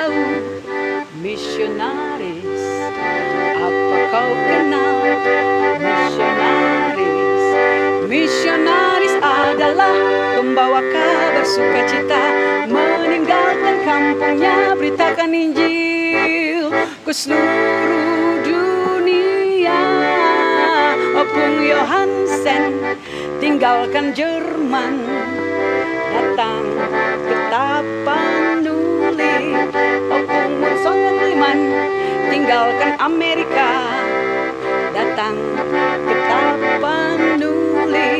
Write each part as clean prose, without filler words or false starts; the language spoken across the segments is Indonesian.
tahu misionaris? Apa kau kenal misionaris? Misionaris adalah pembawa kabar sukacita, meninggalkan kampungnya, beritakan Injil ke seluruh dunia. Opung Johansen tinggalkan Jerman, datang ke Tapanuli. Opung Songoliman tinggalkan Amerika, datang ke Tapanuli.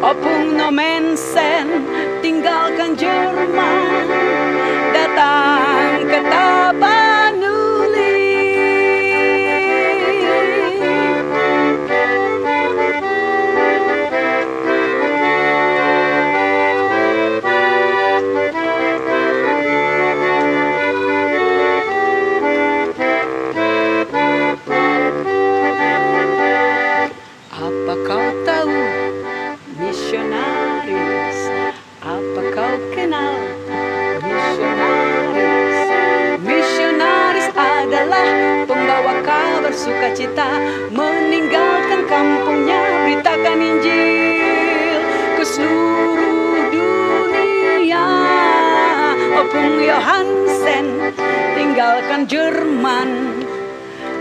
Opung Nomensen tinggalkan Jerman, datang ke Tapanuli. Apa kau tahu misionaris? Apa kau kenal misionaris? Misionaris adalah pembawa kabar sukacita, meninggalkan kampungnya, beritakan Injil ke seluruh dunia. Opung Johansen tinggalkan Jerman,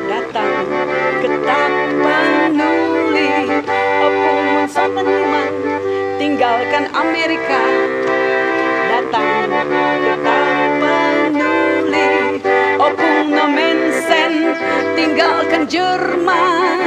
datang ke Tapanuli. Opung Songoliman tinggalkan Amerika, datang ke Tapanuli. Opung Nomensen tinggalkan Jerman,